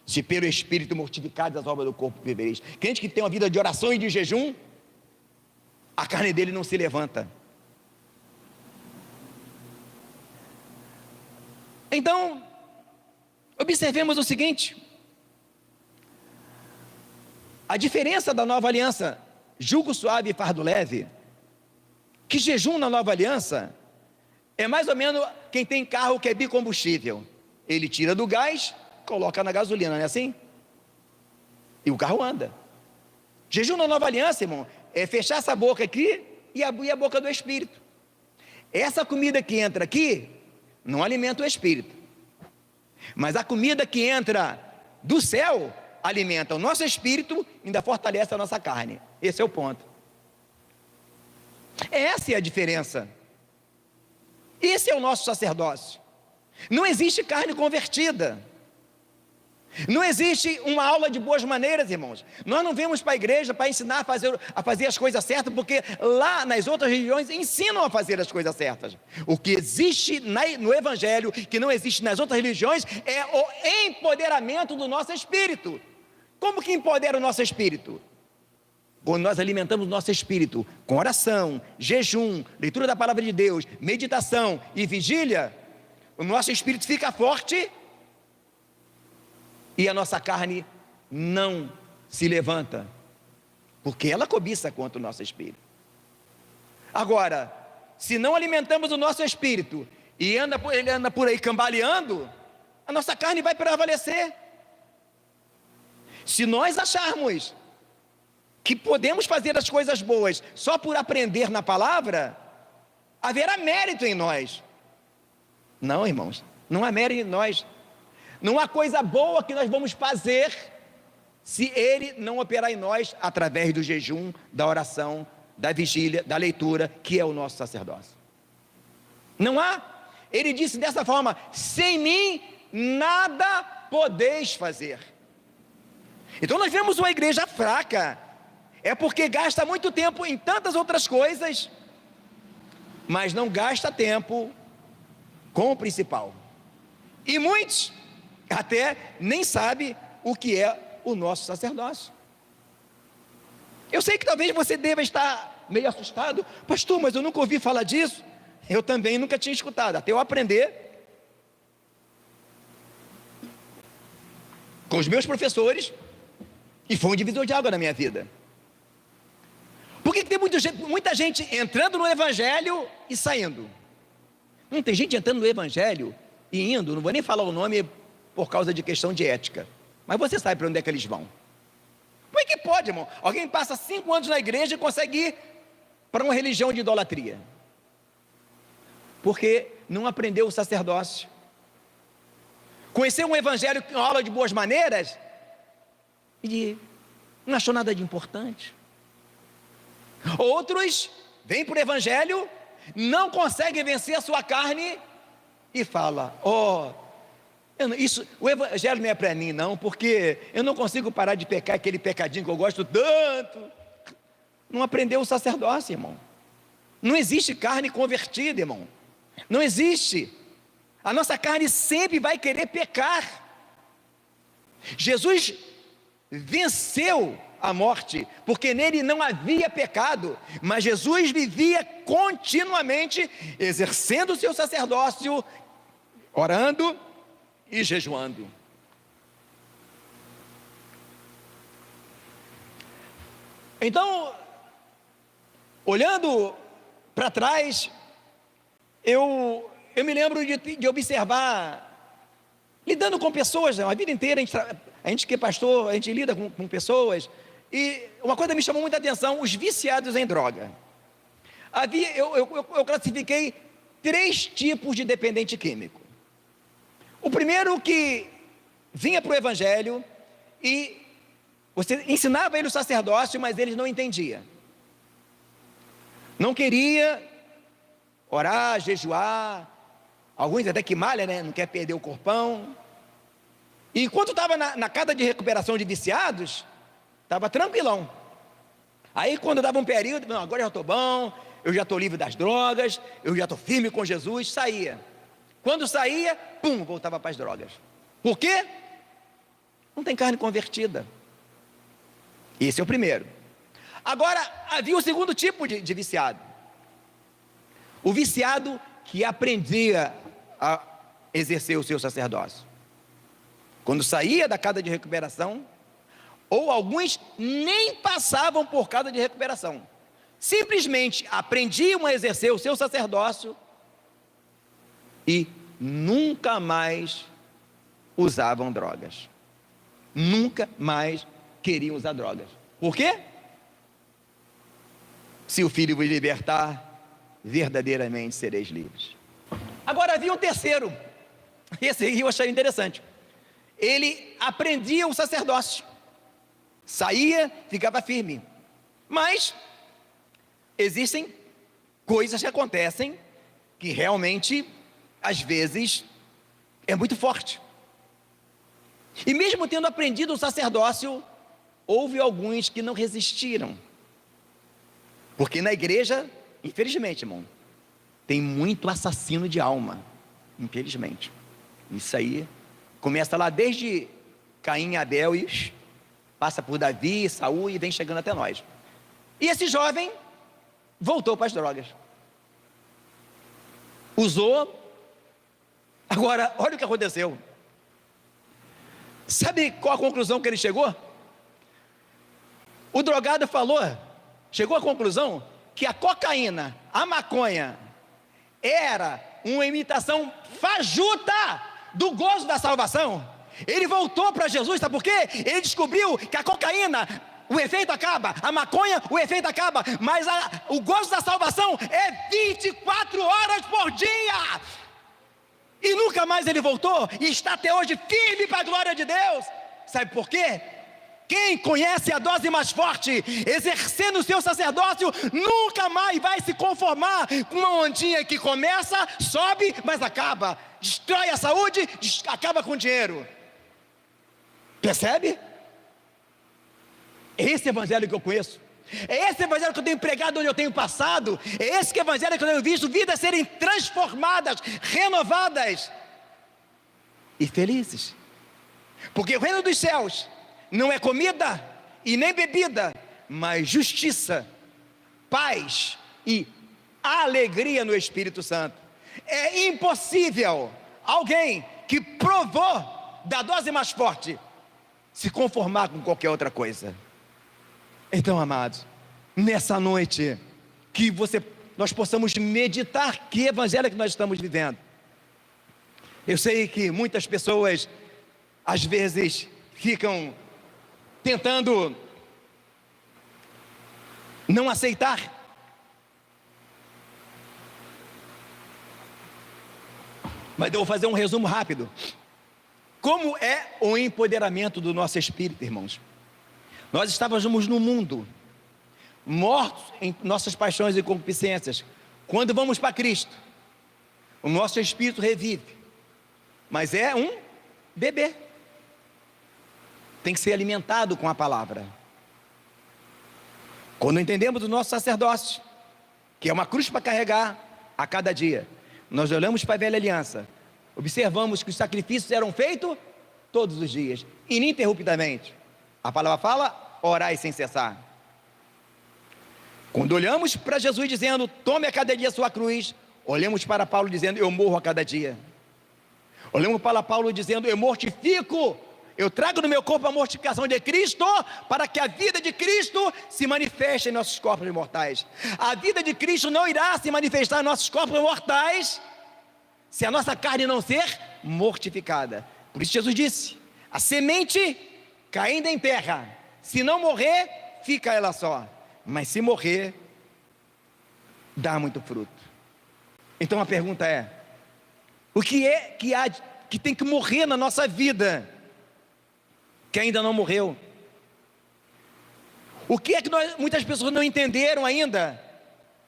Se pelo Espírito mortificado das obras do corpo vivereis. Crente que tem uma vida de oração e de jejum, a carne dele não se levanta. Então, observemos o seguinte: a diferença da nova aliança, jugo suave e fardo leve, que jejum na nova aliança é mais ou menos quem tem carro que é bicombustível. Ele tira do gás, coloca na gasolina, não é assim? E o carro anda. Jejum na nova aliança, irmão, é fechar essa boca aqui e abrir a boca do Espírito. Essa comida que entra aqui não alimenta o Espírito, mas a comida que entra do céu alimenta o nosso Espírito e ainda fortalece a nossa carne. Esse é o ponto. Essa é a diferença. Esse é o nosso sacerdócio. Não existe carne convertida. Não existe uma aula de boas maneiras, irmãos. Nós não vemos para a igreja para ensinar a fazer as coisas certas, porque lá nas outras religiões ensinam a fazer as coisas certas. O que existe no Evangelho, que não existe nas outras religiões, é o empoderamento do nosso espírito. Como que empodera o nosso espírito? Quando nós alimentamos o nosso espírito com oração, jejum, leitura da palavra de Deus, meditação e vigília, o nosso espírito fica forte e a nossa carne não se levanta, porque ela cobiça contra o nosso espírito. Agora, se não alimentamos o nosso espírito e ele anda por aí cambaleando, a nossa carne vai prevalecer. Se nós acharmos que podemos fazer as coisas boas só por aprender na palavra, haverá mérito em nós. Não, irmãos, não há mérito em nós. Não há coisa boa que nós vamos fazer se Ele não operar em nós através do jejum, da oração, da vigília, da leitura, que é o nosso sacerdócio. Não há. Ele disse dessa forma: sem mim nada podeis fazer. Então nós vemos uma igreja fraca, é porque gasta muito tempo em tantas outras coisas, mas não gasta tempo com o principal. E muitos até nem sabem o que é o nosso sacerdócio. Eu sei que talvez você deva estar meio assustado: pastor, mas eu nunca ouvi falar disso. Eu também nunca tinha escutado, até eu aprender com os meus professores, e foi um divisor de água na minha vida. Por que tem muita gente entrando no Evangelho e saindo? Não tem gente entrando no Evangelho e indo, não vou nem falar o nome por causa de questão de ética, mas você sabe para onde é que eles vão. Como é que pode, irmão? Alguém passa 5 anos na igreja e consegue ir para uma religião de idolatria? Porque não aprendeu o sacerdócio. Conheceu um Evangelho com aula de boas maneiras e não achou nada de importante. Outros vêm para o Evangelho, não conseguem vencer a sua carne e fala: o Evangelho não é para mim não, porque eu não consigo parar de pecar aquele pecadinho que eu gosto tanto. Não aprendeu o sacerdócio, irmão. Não existe carne convertida, irmão. Não existe. A nossa carne sempre vai querer pecar. Jesus venceu a morte, porque nele não havia pecado, mas Jesus vivia continuamente exercendo o seu sacerdócio, orando e jejuando. Então, olhando para trás, eu me lembro de observar, lidando com pessoas, a vida inteira, a gente que é pastor, a gente lida com pessoas, e uma coisa me chamou muita atenção: os viciados em droga. Eu classifiquei 3 tipos de dependente químico. O primeiro, que vinha para o Evangelho e você ensinava ele o sacerdócio, mas eles não entendiam. Não queria orar, jejuar, Alguns até que malha, né? Não quer perder o corpão. E enquanto estava na casa de recuperação de viciados, estava tranquilão. Aí quando dava um período, não, agora eu já estou bom, eu já estou livre das drogas, eu já estou firme com Jesus, saía. Quando saía, pum, voltava para as drogas. Por quê? Não tem carne convertida. Esse é o primeiro. Agora, havia o segundo tipo de viciado. O viciado que aprendia a exercer o seu sacerdócio. Quando saía da casa de recuperação, ou alguns nem passavam por casa de recuperação, simplesmente aprendiam a exercer o seu sacerdócio e nunca mais usavam drogas. Nunca mais queriam usar drogas. Por quê? Se o Filho vos libertar, verdadeiramente sereis livres. Agora havia um terceiro, esse aí eu achei interessante. Ele aprendia o sacerdócio, saía, ficava firme, mas existem coisas que acontecem que realmente, às vezes, é muito forte. E mesmo tendo aprendido o sacerdócio, houve alguns que não resistiram, porque na igreja, infelizmente, irmão, tem muito assassino de alma, infelizmente. Isso aí começa lá desde Caim e Abel e passa por Davi, Saul e vem chegando até nós. E esse jovem voltou para as drogas. Usou. Agora, olha o que aconteceu. Sabe qual a conclusão que ele chegou? O drogado chegou à conclusão que a cocaína, a maconha, era uma imitação fajuta do gozo da salvação. Ele voltou para Jesus, sabe por quê? Ele descobriu que a cocaína, o efeito acaba, a maconha, o efeito acaba, mas o gozo da salvação é 24 horas por dia. E nunca mais ele voltou, e está até hoje firme para a glória de Deus. Sabe por quê? Quem conhece a dose mais forte, exercendo o seu sacerdócio, nunca mais vai se conformar com uma ondinha que começa, sobe, mas acaba, destrói a saúde, acaba com o dinheiro. Percebe? É esse evangelho que eu conheço, é esse evangelho que eu tenho pregado onde eu tenho passado, é esse evangelho que eu tenho visto vidas serem transformadas, renovadas e felizes. Porque o reino dos céus não é comida e nem bebida, mas justiça, paz e alegria no Espírito Santo. É impossível alguém que provou da dose mais forte se conformar com qualquer outra coisa. Então, amados, nessa noite, que nós possamos meditar que evangelho que nós estamos vivendo. Eu sei que muitas pessoas, às vezes, ficam tentando não aceitar. Mas eu vou fazer um resumo rápido. Como é o empoderamento do nosso espírito, irmãos? Nós estávamos no mundo, mortos em nossas paixões e concupiscências. Quando vamos para Cristo, o nosso espírito revive, mas é um bebê. Tem que ser alimentado com a palavra. Quando entendemos o nosso sacerdócio, que é uma cruz para carregar a cada dia, nós olhamos para a velha aliança, observamos que os sacrifícios eram feitos todos os dias, ininterruptamente. A palavra fala, orai sem cessar. Quando olhamos para Jesus dizendo, tome a cada dia a sua cruz, olhamos para Paulo dizendo, eu morro a cada dia. Olhamos para Paulo dizendo, eu mortifico, eu trago no meu corpo a mortificação de Cristo, para que a vida de Cristo se manifeste em nossos corpos mortais. A vida de Cristo não irá se manifestar em nossos corpos mortais, se a nossa carne não ser mortificada. Por isso Jesus disse, a semente caindo em terra, se não morrer, fica ela só, mas se morrer, dá muito fruto. Então a pergunta é, o que é que tem que morrer na nossa vida, que ainda não morreu? O que é que muitas pessoas não entenderam ainda?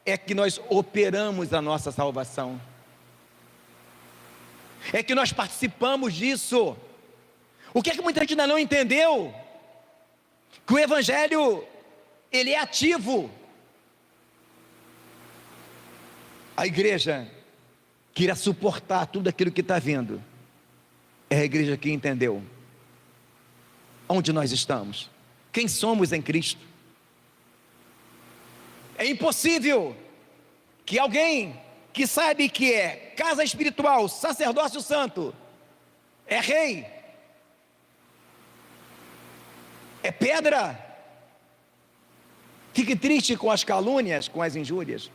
É que nós operamos a nossa salvação. é que nós participamos disso. O que é que muita gente ainda não entendeu? Que o Evangelho, ele é ativo. A igreja que irá suportar tudo aquilo que está vindo, é a igreja que entendeu onde nós estamos, quem somos em Cristo. É impossível que alguém que sabe que é casa espiritual, sacerdócio santo, é rei, é pedra, fique triste com as calúnias, com as injúrias.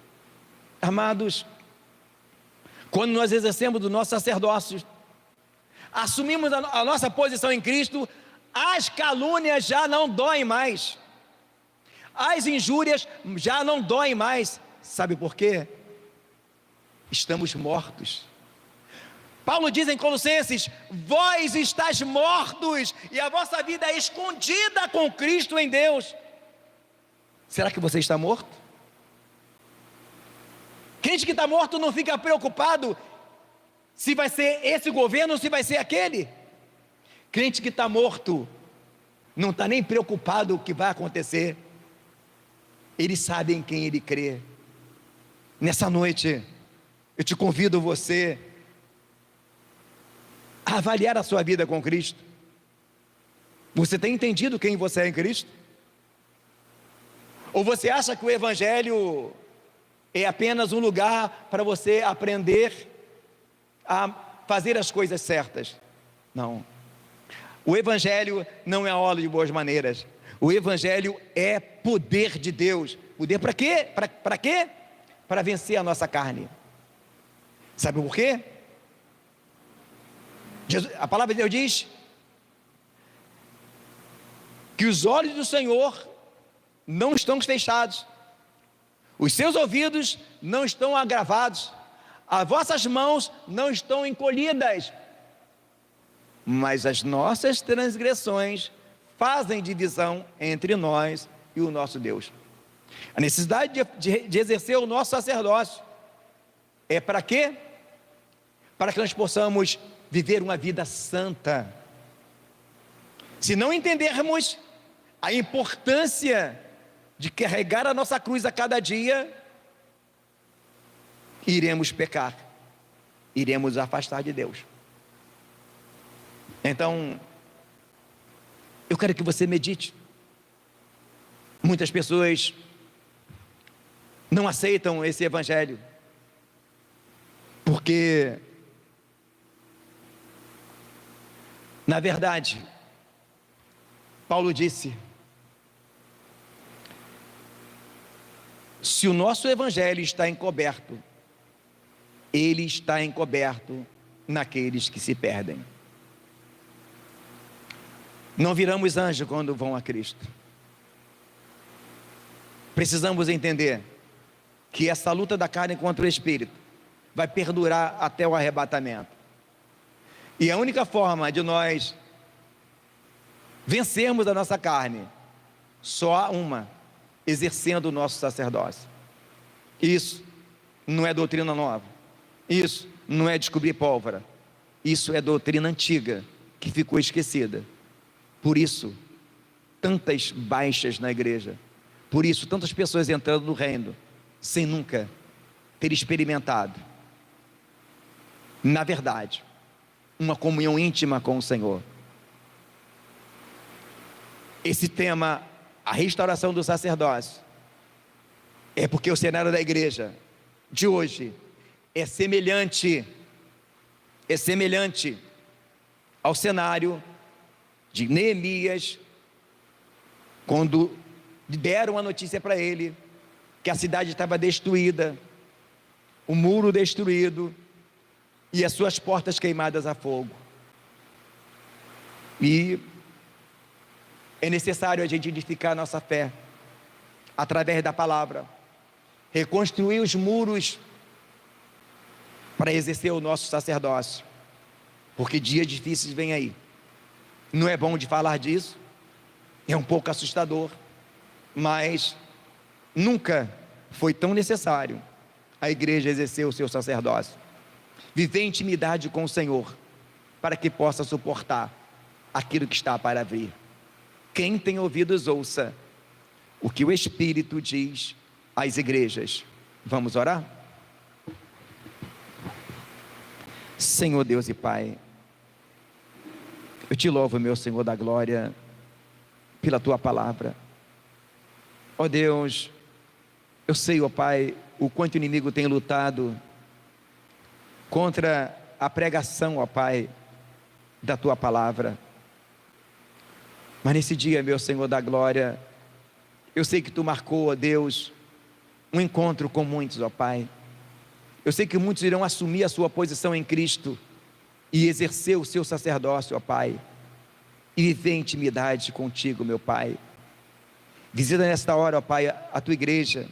Amados, quando nós exercemos o nosso sacerdócio, assumimos a nossa posição em Cristo, as calúnias já não doem mais, as injúrias já não doem mais. Sabe por quê? Estamos mortos. Paulo diz em Colossenses: vós estáis mortos e a vossa vida é escondida com Cristo em Deus. Será que você está morto? Crente que está morto não fica preocupado se vai ser esse governo ou se vai ser aquele. Crente que está morto não está nem preocupado o que vai acontecer. Ele sabe em quem ele crê. Nessa noite eu te convido você a avaliar a sua vida com Cristo. Você tem entendido quem você é em Cristo? Ou você acha que o Evangelho é apenas um lugar para você aprender a fazer as coisas certas? Não. O Evangelho não é aula de boas maneiras. O Evangelho é poder de Deus. Poder para quê? Para quê? Para vencer a nossa carne. Sabe por quê? A palavra de Deus diz que os olhos do Senhor não estão fechados, os seus ouvidos não estão agravados, as vossas mãos não estão encolhidas, mas as nossas transgressões fazem divisão entre nós e o nosso Deus. A necessidade de exercer o nosso sacerdócio é para quê? Para que nós possamos viver uma vida santa. Se não entendermos a importância de carregar a nossa cruz a cada dia, iremos pecar, iremos afastar de Deus. Então, eu quero que você medite. Muitas pessoas não aceitam esse Evangelho, porque, na verdade, Paulo disse: se o nosso Evangelho está encoberto, ele está encoberto naqueles que se perdem. Não viramos anjo quando vão a Cristo. Precisamos entender que essa luta da carne contra o Espírito vai perdurar até o arrebatamento. E a única forma de nós vencermos a nossa carne, só há uma: exercendo o nosso sacerdócio. Isso não é doutrina nova, isso não é descobrir pólvora, isso é doutrina antiga que ficou esquecida. Por isso tantas baixas na igreja, por isso tantas pessoas entrando no reino sem nunca ter experimentado, na verdade, uma comunhão íntima com o Senhor. Esse tema, a restauração do sacerdócio, é porque o cenário da igreja de hoje é semelhante ao cenário de Neemias, quando deram a notícia para ele que a cidade estava destruída, o muro destruído e as suas portas queimadas a fogo. E é necessário a gente edificar a nossa fé através da palavra, reconstruir os muros para exercer o nosso sacerdócio, porque dias difíceis vêm aí. Não é bom de falar disso, é um pouco assustador, mas nunca foi tão necessário a igreja exercer o seu sacerdócio. viver em intimidade com o Senhor, para que possa suportar aquilo que está para vir. Quem tem ouvidos, ouça o que o Espírito diz às igrejas. Vamos orar? Senhor Deus e Pai, eu te louvo, meu Senhor da glória, pela tua palavra. Ó Deus, eu sei, ó Pai, o quanto o inimigo tem lutado contra a pregação, ó Pai, da tua palavra. Mas nesse dia, meu Senhor da glória, eu sei que tu marcou, ó Deus, um encontro com muitos, ó Pai. Eu sei que muitos irão assumir a sua posição em Cristo e exercer o seu sacerdócio, ó Pai, e viver em intimidade contigo, meu Pai. Visita nesta hora, ó Pai, a tua igreja,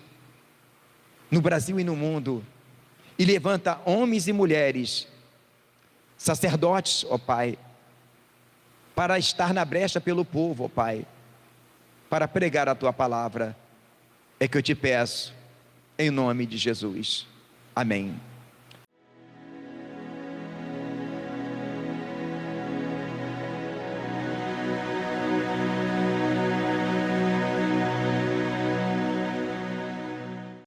no Brasil e no mundo, e levanta homens e mulheres, sacerdotes, ó Pai, para estar na brecha pelo povo, ó Pai, para pregar a tua palavra. É que eu te peço, em nome de Jesus. Amém.